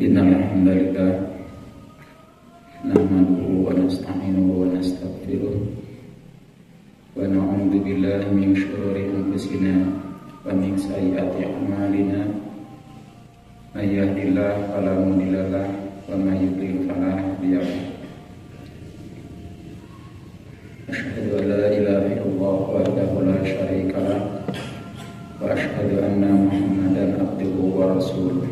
Innal hamdalillah nahmaduhu wa nasta'inuhu wa nastaghfiruh wa na'udzu billahi min shururi anfusina wa min sayyiati a'malina may yahdihillahu fala mudilla lahu wa may yudlil fala hadiya lahu. Asyhadu an la ilaha illallah wahdahu la syarika lahu wa asyhadu anna Muhammadan abduhu wa rasuluh.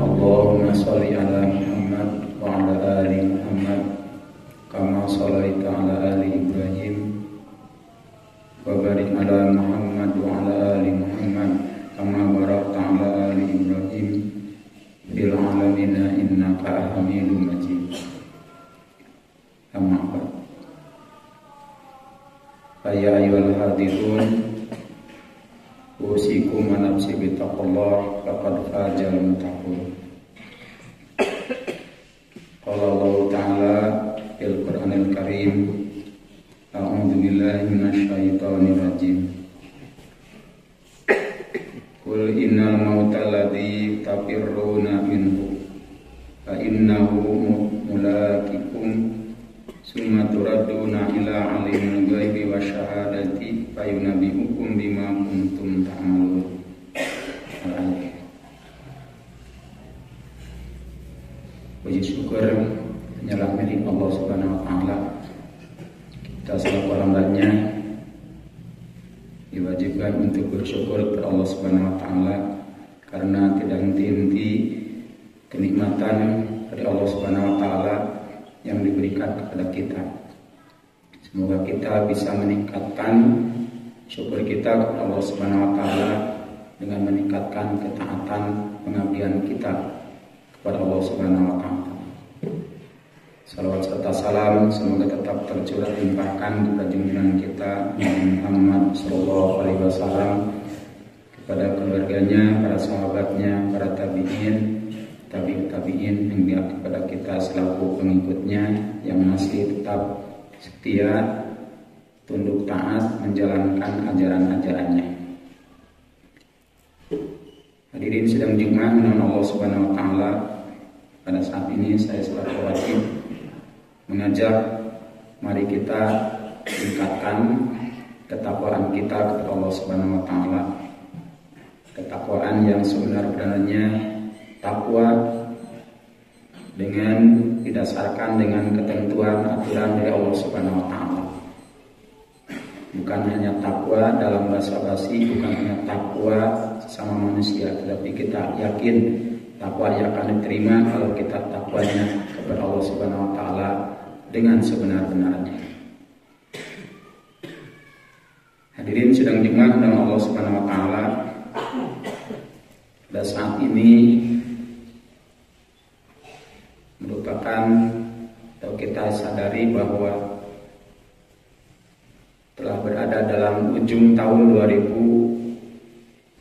Allahumma sholli ala Muhammad wa ala ali Muhammad kama shallaita ala ali Ibrahim wa barik ala Muhammad wa ala ali Muhammad kama barakta ala ali Ibrahim fil alamin innaka Hamidum Majid. Amma ba'd. Ya ayyuhal hadirin, usikum wa nafsi bittaqullah faqad fazal muttaqun. Qala Allah Ta'ala fil Qur'anil Karim, a'udzu billahi minasy syaithanir rajim. Qul innal mauta alladzi tafirruna minhu fa innahu mulaqikum summa turadduna ila alimil ghaibi wasyahadati fayunabbi'ukum bima kuntum ta'malun. Puji syukur hanyalah milik Allah Subhanahu wa taala. Kita selaku hambanya diwajibkan untuk bersyukur kepada Allah Subhanahu wa taala karena tidak henti-henti kenikmatan dari Allah Subhanahu wa taala yang diberikan kepada kita. Semoga kita bisa meningkatkan syukur kita kepada Allah Subhanahu wa taala dengan meningkatkan ketaatan pengabdian kita kepada Allah Subhanahu wa taala. Salawat serta salam semoga tetap tercurah limpahkan kepada junjungan kita Muhammad sallallahu alaihi wasallam, kepada keluarganya, para sahabatnya, para tabi'in hingga kepada kita selaku pengikutnya yang masih tetap setia, tunduk taat menjalankan ajaran-ajarannya. Hadirin sidang Jumat menawan Allah Subhanahu wa taala, pada saat ini saya selaku wajib mengajak mari kita tingkatkan ketakwaan kita kepada Allah Subhanahu wa taala. Ketakwaan yang sebenar-benarnya takwa dengan didasarkan dengan ketentuan aturan dari Allah Subhanahu wa taala. Bukan hanya takwa dalam bahasa basi, bukan hanya takwa sesama manusia, tetapi kita yakin takwa yang akan diterima kalau kita takwanya kepada Allah Subhanahu wa taala dengan sebenar-benarnya. Hadirin sidang Jumat dengan Allah Subhanahu wa taala, pada saat ini merupakan atau kita sadari bahwa telah berada dalam ujung tahun 2021.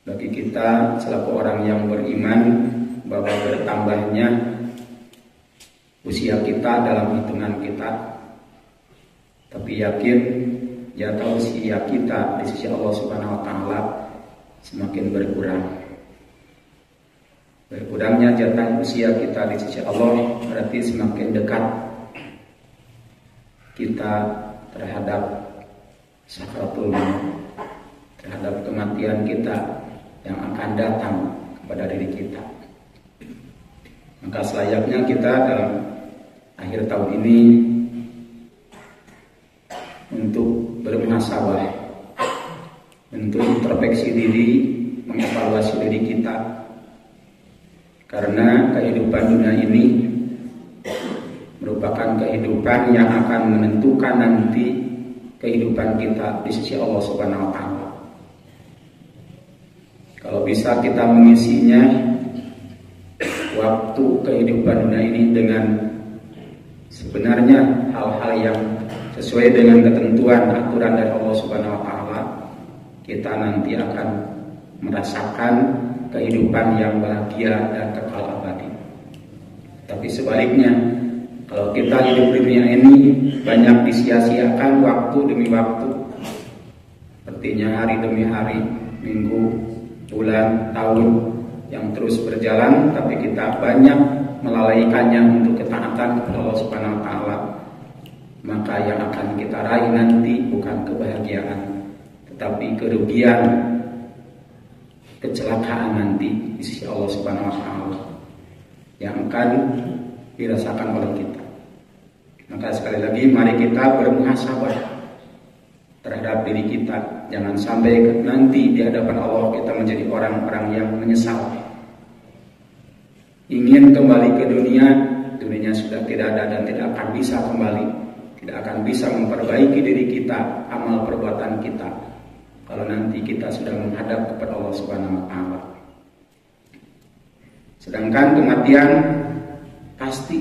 Bagi kita selaku orang yang beriman bahwa bertambahnya usia kita dalam hitungan kita, tapi yakin jatah usia kita di sisi Allah Subhanahu wa taala semakin berkurang. Berkurangnya jatah usia kita di sisi Allah berarti semakin dekat kita terhadap sakaratul maut, terhadap kematian kita yang akan datang kepada diri kita. Maka selayaknya kita dalam akhir tahun ini untuk bermuhasabah, untuk introspeksi diri, mengevaluasi diri kita. Karena kehidupan dunia ini merupakan kehidupan yang akan menentukan nanti kehidupan kita di sisi Allah Subhanahu wa taala. Kalau bisa kita mengisinya waktu kehidupan dunia ini dengan sebenarnya hal-hal yang sesuai dengan ketentuan aturan dari Allah Subhanahu wa taala, kita nanti akan merasakan kehidupan yang bahagia dan kekal abadi. Tapi sebaliknya, kalau kita hidup di dunia ini banyak disia-siakan waktu demi waktu, sepertinya hari demi hari minggu, bulan, tahun yang terus berjalan, tapi kita banyak melalaikannya untuk ketaatan kepada Allah Subhanahu wa taala, maka yang akan kita raih nanti bukan kebahagiaan, tetapi kerugian, kecelakaan nanti di sisi Allah Subhanahu wa taala yang akan dirasakan oleh kita. Maka sekali lagi mari kita bermuhasabah terhadap diri kita. Jangan sampai nanti di hadapan Allah kita menjadi orang-orang yang menyesal. Ingin kembali ke dunia, dunianya sudah tidak ada dan tidak akan bisa kembali. Tidak akan bisa memperbaiki diri kita, amal perbuatan kita, kalau nanti kita sudah menghadap kepada Allah Subhanahu wa taala. Sedangkan kematian pasti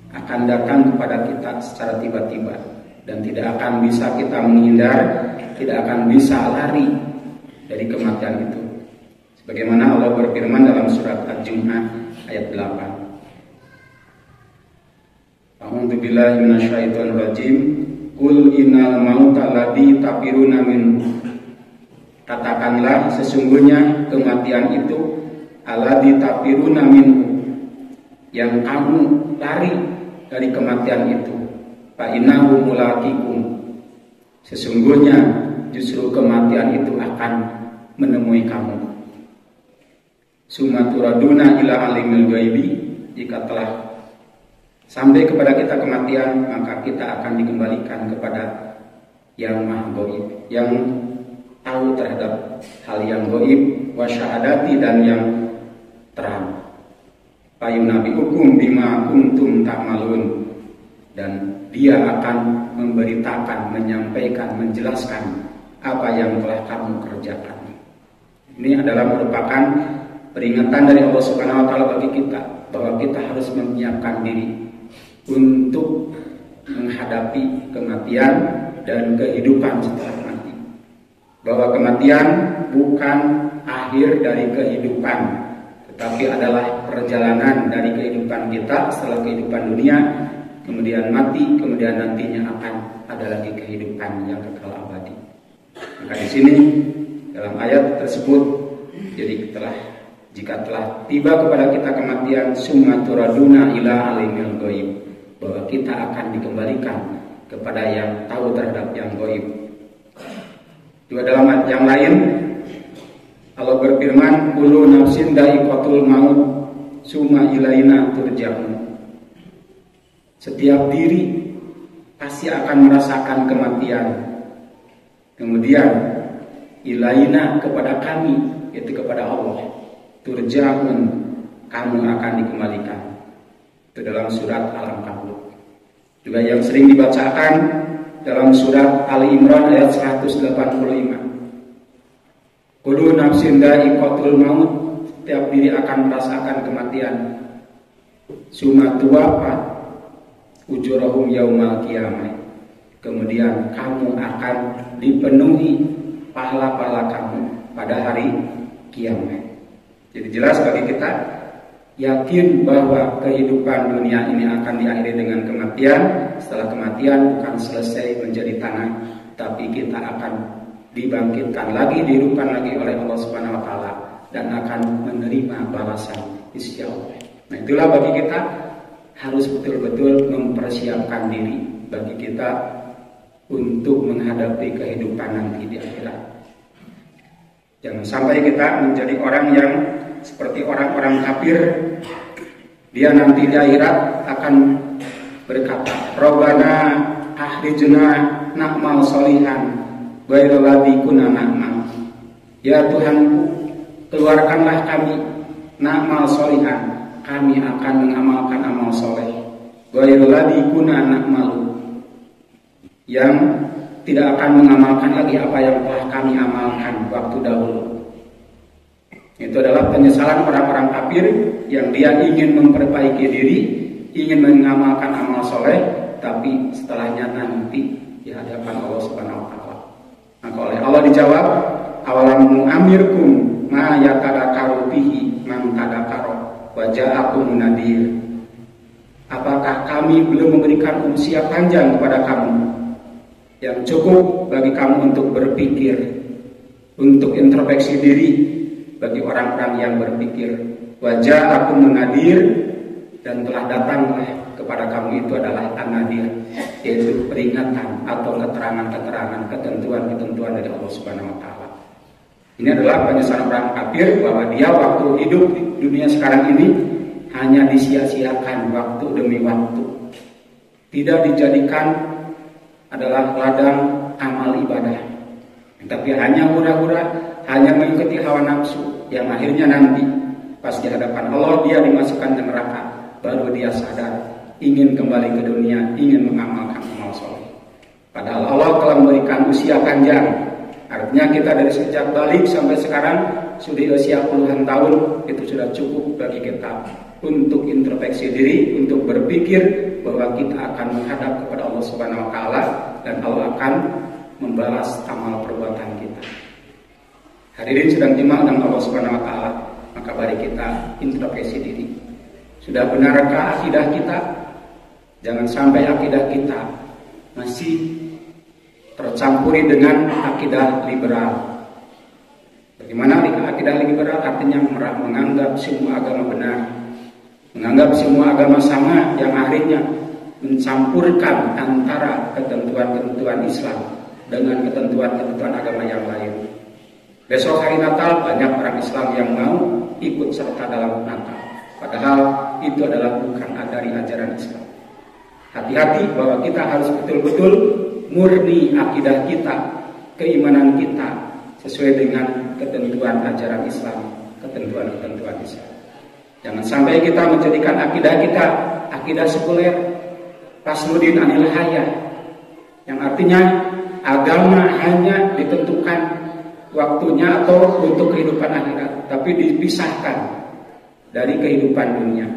akan datang kepada kita secara tiba-tiba dan tidak akan bisa kita menghindar, tidak akan bisa lari dari kematian itu. Sebagaimana Allah berfirman dalam surat Al-Jumu'ah ayat 8. A'udzu billahi minasyaitonir rajim. Qul innal mauta alladzi tafiruna minhu. Katakanlah sesungguhnya kematian itu alladzi tafiruna minhu, yang kamu lari dari kematian itu. Fa innahu mulaqikum. Sesungguhnya justru kematian itu akan menemui kamu. Summa turaduna ila alimil ghaibi. Jika telah sampai kepada kita kematian, maka kita akan dikembalikan kepada yang maha gaib, yang tahu terhadap hal yang gaib, wa syahadati, dan yang terang. Fayunabiukum bima kuntum ta'malun, dan dia akan memberitakan, menyampaikan, menjelaskan apa yang telah kamu kerjakan. Ini adalah merupakan peringatan dari Allah Subhanahu wa taala bagi kita bahwa kita harus menyiapkan diri untuk menghadapi kematian dan kehidupan setelah mati. Bahwa kematian bukan akhir dari kehidupan, tetapi adalah perjalanan dari kehidupan kita setelah kehidupan dunia, kemudian mati, kemudian nantinya akan ada lagi kehidupan yang kekal abadi. Maka di sini dalam ayat tersebut, jadi jika telah tiba kepada kita kematian, summa turaduna ila alimil ghaib, bahwa kita akan dikembalikan kepada yang tahu terhadap yang gaib. Juga dalam ayat yang lain Allah berfirman, kullu nafsin dha'iqatul maut summa ilaina turja'un. Setiap diri pasti akan merasakan kematian. Kemudian ilaina, kepada kami, yaitu kepada Allah, turja'un, kamu akan dikembalikan. Itu dalam surat Al-Ankabut. Juga yang sering dibacakan dalam surat Ali Imran ayat 185. Kullu nafsin dha'iqatul maut, setiap diri akan merasakan kematian. Summa tuwaffa ujurahum yaumal qiyamah. Kemudian kamu akan dipenuhi pahala-pahala kamu pada hari kiamat. Jadi jelas bagi kita yakin bahwa kehidupan dunia ini akan diakhiri dengan kematian. Setelah kematian bukan selesai menjadi tanah, tapi kita akan dibangkitkan lagi, dihidupkan lagi oleh Allah Subhanahu wa taala dan akan menerima balasan di sisi Allah. Nah, itulah bagi kita harus betul-betul mempersiapkan diri bagi kita untuk menghadapi kehidupan nanti di akhirat. Jangan sampai kita menjadi orang yang seperti orang-orang kafir. Dia nanti di akhirat akan berkata, Rabbana akhrijna na'mal sholihan ghairal ladzi kunna na'mal. Ya Tuhanku, keluarkanlah kami na'mal sholihan, kami akan mengamalkan amal soleh, ghairal ladzi kunna na'mal, yang tidak akan mengamalkan lagi apa yang telah kami amalkan waktu dahulu. Itu adalah penyesalan orang-orang kafir yang dia ingin memperbaiki diri, ingin mengamalkan amal soleh, tapi setelahnya nanti di hadapan Allah Subhanahu wa taala. Maka oleh Allah dijawab, awalam nu'amirkum ma yatadakaru bihi man tadakara wa ja'akum nadir. Apakah kami belum memberikan usia panjang kepada kamu yang cukup bagi kamu untuk berpikir, untuk introspeksi diri bagi orang-orang yang berpikir. Wajah aku mengadir dan telah datanglah kepada kamu itu adalah an-nadir, yaitu peringatan atau keterangan-keterangan, ketentuan-ketentuan dari Allah Subhanahu wa taala. Ini adalah penyesalan orang kafir bahwa dia waktu hidup di dunia sekarang ini hanya disia-siakan waktu demi waktu. Tidak dijadikan adalah ladang amal ibadah, tapi hanya hura-hura, hanya mengikuti hawa nafsu, yang akhirnya nanti pas di hadapan Allah dia dimasukkan ke neraka, baru dia sadar ingin kembali ke dunia, ingin mengamalkan amal soleh. Padahal Allah telah memberikan usia panjang, artinya kita dari sejak balik sampai sekarang sudah usia puluhan tahun, itu sudah cukup bagi kita untuk introspeksi diri, untuk berpikir bahwa kita akan menghadap kepada Allah Subhanahu wa taala dan Allah akan membalas amal perbuatan kita. Hadirin sedang jemaah dengan Allah Subhanahu wa taala, maka mari kita introspeksi diri. Sudah benarkah akidah kita? Jangan sampai akidah kita masih tercampuri dengan akidah liberal. Bagaimana akidah liberal? Artinya menganggap semua agama benar, menganggap semua agama sama, yang akhirnya mencampurkan antara ketentuan-ketentuan Islam dengan ketentuan-ketentuan agama yang lain. Besok hari Natal banyak orang Islam yang mau ikut serta dalam Natal, padahal itu adalah bukan dari ajaran Islam. Hati-hati bahwa kita harus betul-betul murni akidah kita, keimanan kita sesuai dengan ketentuan ajaran Islam, ketentuan-ketentuan Islam. Jangan sampai kita menjadikan akidah kita akidah sekuler, tasnudin anil hayah, yang artinya agama hanya ditentukan waktunya atau untuk kehidupan akhirat, tapi dipisahkan dari kehidupan dunia.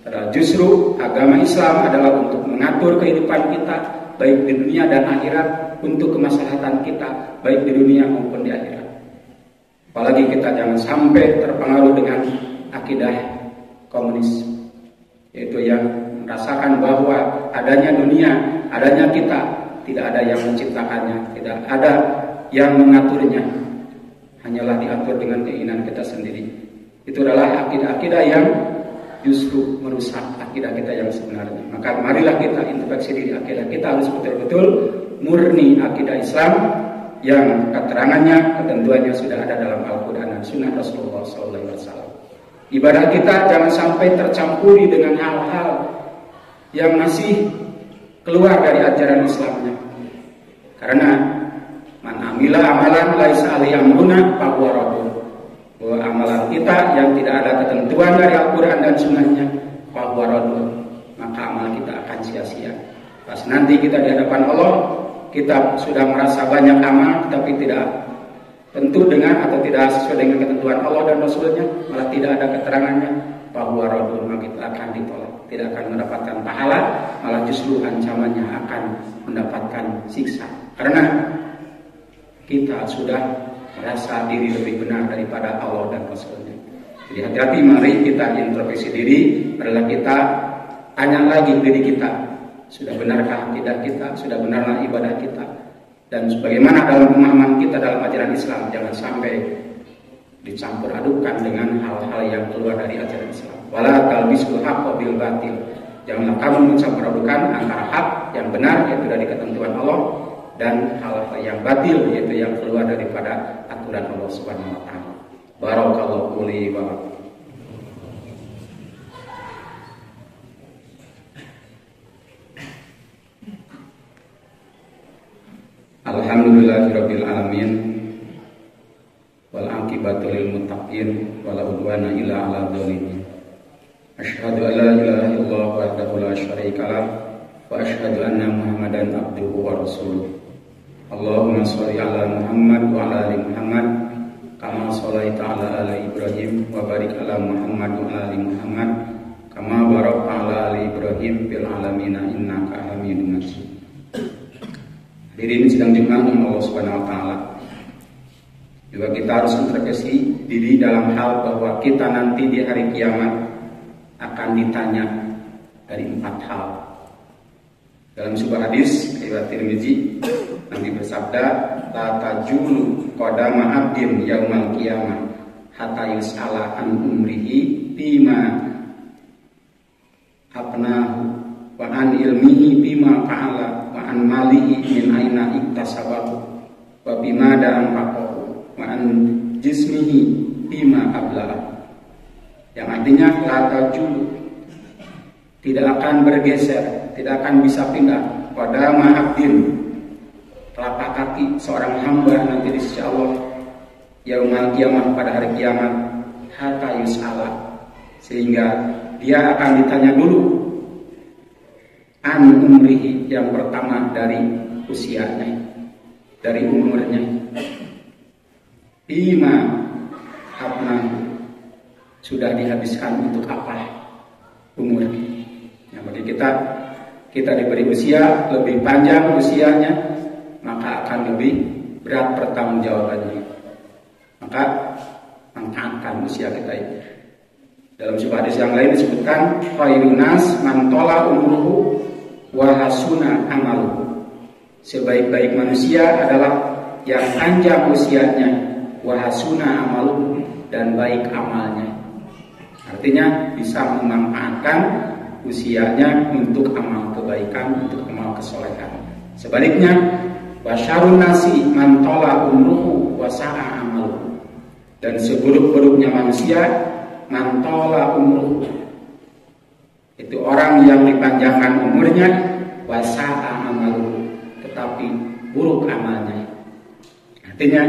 Padahal justru agama Islam adalah untuk mengatur kehidupan kita baik di dunia dan akhirat, untuk kemaslahatan kita baik di dunia maupun di akhirat. Apalagi kita jangan sampai terpengaruh dengan akidah komunis, yaitu yang merasakan bahwa adanya dunia, adanya kita, tidak ada yang menciptakannya, tidak ada yang mengaturnya, hanyalah diatur dengan keinginan kita sendiri. Itu adalah akidah-akidah yang justru merusak akidah kita yang sebenarnya. Maka marilah kita introspeksi diri, akidah kita harus betul-betul murni akidah Islam yang keterangannya, ketentuannya sudah ada dalam Al-Quran dan Sunnah Rasulullah SAW. Ibadah kita jangan sampai tercampuri dengan hal-hal yang masih keluar dari ajaran Islamnya. Karena man amila amalan laisa alaihi amruna fahuwa raddun. Bahwa amalan kita yang tidak ada ketentuan dari Al-Quran dan Sunnahnya, fahuwa raddun, maka amal kita akan sia-sia. Pas nanti kita di hadapan Allah, kita sudah merasa banyak amal, tapi tidak tentu dengan atau tidak sesuai dengan ketentuan Allah dan Rasulnya, malah tidak ada keterangannya, fahuwa raddun, maka kita akan ditolak, tidak akan mendapatkan pahala, malah justru ancamannya akan mendapatkan siksa. Karena kita sudah merasa diri lebih benar daripada Allah dan Rasulnya. Jadi hati-hati, mari kita introspeksi diri, adalah kita tanya lagi diri kita, sudah benarkah akidah kita, sudah benarkah ibadah kita, dan bagaimana dalam pemahaman kita dalam ajaran Islam. Jangan sampai dicampur adukan dengan hal-hal yang keluar dari ajaran Islam. Wala talbisul haqqa bil batil. Janganlah kamu mencampur adukan antara hak yang benar, yaitu dari ketentuan Allah, dan hal-hal yang batil, yaitu yang keluar daripada aturan Allah Subhanahu wa taala. Barakallahu li wa lakum. Alhamdulillahirabbil alamin wal aqibatu lil muttaqin wala udwana illa 'alal zalimin. Asyhadu an la ilaha illallah wahdahu la syarikalah wa asyhadu anna Muhammadan abduhu wa rasuluh. Allahumma sholli ala Muhammad wa ala ali Muhammad kama shallaita ala ali Ibrahim wa barik ala Muhammad wa ala ali Muhammad kama barakta ala ali Ibrahim fil alamin innaka Hamidum Majid. Diri ini sedang dibangun Allah Subhanahu wa taala. Juga kita harus introspeksi diri dalam hal bahwa kita nanti di hari kiamat akan ditanya dari 4 hal. Dalam sebuah hadis riwayat Tirmizi, Nabi bersabda, la tajulu qadama abdin yaumal qiyamah hatta yus'ala an umrihi bima abnahu wa an ilmihi bima fa'ala wa an malihi min aina iktasabahu wa bima anfaqahu wa an jismihi bima abla. Yang artinya la tajulu, tidak akan bergeser, tidak akan bisa pindah pada abdin, telapak kaki seorang hamba nanti di sisi Allah yaumal qiyamah, pada hari kiamat, hatta yus'ala, sehingga dia akan ditanya dulu an umrihi, yang pertama dari usianya, dari umurnya, bima abnahu, sudah dihabiskan untuk apa umur. Nah, bagi kita diberi usia lebih panjang usianya, maka akan lebih berat pertanggungjawabannya. Maka manfaatkan usia kita ini. Dalam sebuah hadis yang lain disebutkan, khairun nas man tola umruhu wa hasuna amaluhu. Sebaik-baik manusia adalah yang panjang usianya, wa hasuna amaluhu, dan baik amalnya. Artinya bisa memanfaatkan usianya untuk amal kebaikan, untuk amal kesolehan. Sebaliknya, wasyarun nasi man tola umruhu wa sa'a amaluhu. Dan seburuk-buruknya manusia, man tola umruhu, itu orang yang dipanjangkan umurnya, wa sa'a amaluhu, tetapi buruk amalnya. Artinya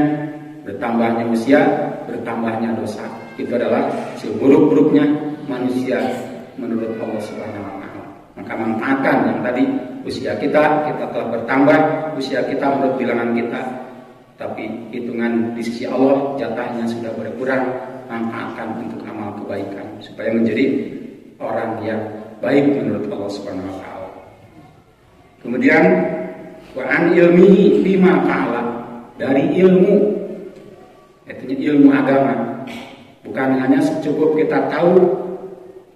bertambahnya usia, bertambahnya dosa. Itu adalah seburuk-buruknya manusia menurut Allah Subhanahu wa taala. Maka manfaatkan yang tadi, usia kita telah bertambah, usia kita menurut bilangan kita, tapi hitungan di sisi Allah jatahnya sudah berkurang. Manfaatkan untuk amal kebaikan supaya menjadi orang yang baik menurut Allah Subhanahu wa taala. Kemudian wa an ilmihi bima fa'ala, dari ilmu, artinya ilmu agama. Bukan hanya cukup kita tahu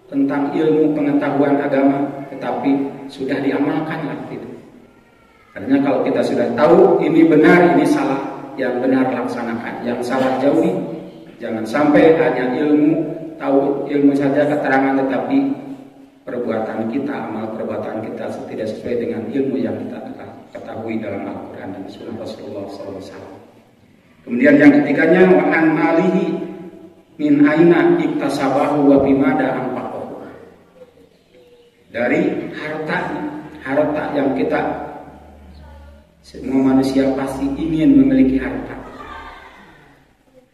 tentang ilmu pengetahuan agama, tetapi sudah diamalkan lah itu. Karena kalau kita sudah tahu ini benar, ini salah, yang benar laksanakan, yang salah jauhi. Jangan sampai hanya ilmu, tahu ilmu saja, keterangan, tetapi perbuatan kita, amal perbuatan kita tidak sesuai dengan ilmu yang kita telah ketahui dalam Al-Quran dan Sunnah Rasulullah SAW. Kemudian yang ketiganya, wa an malihi min aina iktasabahu wa bimada anfaqahu, dari harta yang kita, semua manusia pasti ingin memiliki harta,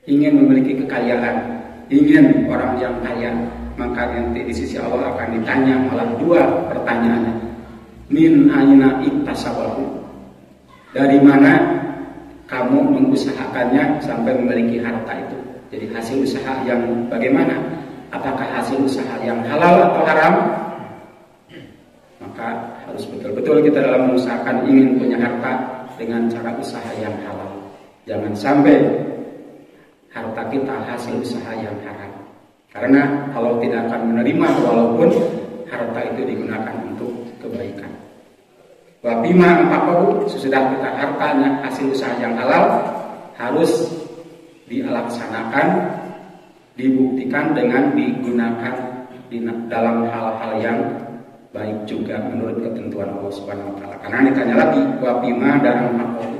ingin memiliki kekayaan, ingin orang yang kaya. Maka nanti di sisi Allah akan ditanya malah dua pertanyaannya. Min aina iktasabahu, dari mana kamu mengusahakannya sampai memiliki harta itu. Jadi hasil usaha yang bagaimana? Apakah hasil usaha yang halal atau haram? Maka harus betul-betul kita dalam mengusahakan ingin punya harta dengan cara usaha yang halal. Jangan sampai harta kita hasil usaha yang haram. Karena Allah tidak akan menerima walaupun harta itu digunakan untuk kebaikan. Wa bima anfaqahu, sesudah kita hartanya hasil usaha yang halal, harus dilaksanakan, dibuktikan dengan digunakan dalam hal-hal yang baik juga menurut ketentuan Allah Subhanahu wa taala. Karena ditanya lagi, wa bima anfaqahu,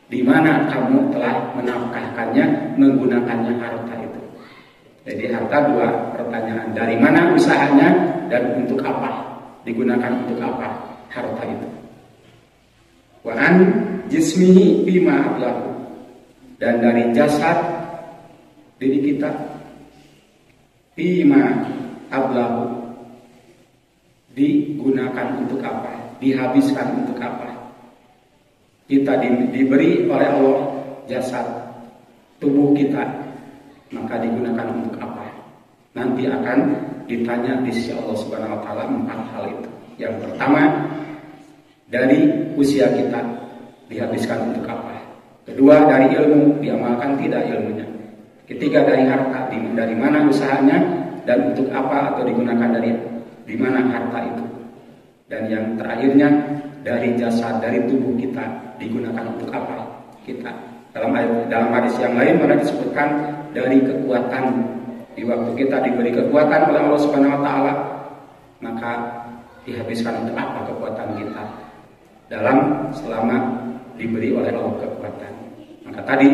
di mana kamu telah menafkahkannya, menggunakannya harta itu. Jadi harta dua pertanyaan, dari mana usahanya dan untuk apa, digunakan untuk apa harta itu. Wa an jismihi bima ablahu, dan dari jasad diri kita, bima ablahu, digunakan untuk apa, dihabiskan untuk apa. Kita diberi oleh Allah jasad, tubuh kita, maka digunakan untuk apa? Nanti akan ditanya di sisi Allah Subhanahu wa taala 4 hal itu. Yang pertama, dari usia kita dihabiskan untuk apa? Kedua, dari ilmu, diamalkan tidak ilmunya. Ketiga, dari harta, dari mana usahanya dan untuk apa atau digunakan, dari di mana harta itu. Dan yang terakhirnya, dari jasad, dari tubuh kita digunakan untuk apa? Kita dalam hadis yang lain mana disebutkan dari kekuatan. Di waktu kita diberi kekuatan oleh Allah Subhanahu wa taala, maka dihabiskan untuk apa kekuatan kita? Selama diberi oleh Allah kekuatan. Maka tadi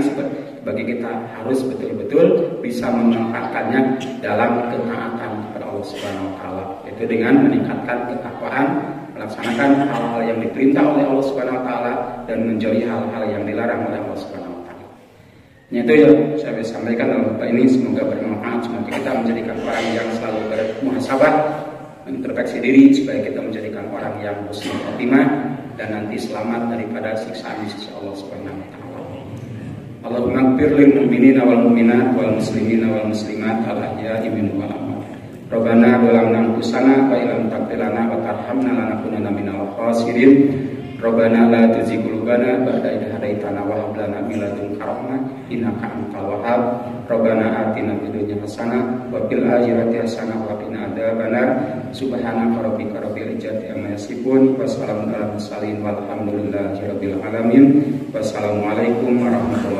bagi kita harus betul-betul bisa memanfaatkannya dalam ketaatan kepada Allah Subhanahu wa taala, yaitu dengan meningkatkan ketakwaan, melaksanakan hal-hal yang diperintah oleh Allah Subhanahu wa taala dan menjauhi hal-hal yang dilarang oleh Allah Subhanahu wa taala. Itu yang saya bisa sampaikan dalam bapak ini, semoga bermanfaat, semoga kita menjadikan orang yang selalu bermuhasabah, introspeksi diri supaya kita menjadikan orang yang husnul khotimah dan nanti selamat daripada siksaan di sisi Allah Subhanahu wa taala. Allahumma ighfir lil mu'minina wal mu'minat wal muslimina wal muslimat al ahya'i minhum wal amwat. Rabbana zalamna anfusana wa illam taghfir lana wa tarhamna lanakunanna minal khasirin. Rabbana la tuzigh qulubana ba'da idh hadaitana wa hab lana min ladunka rahmah innaka antal wahhab. Rabbana atina fid dunya hasanah wa fil akhirati hasanah wa qina adzabannar. Subhanaka rabbika rabbil izzati amma yasifun wa salamun alal mursalin walhamdulillahi rabbil alamin. Wassalamualaikum warahmatullahi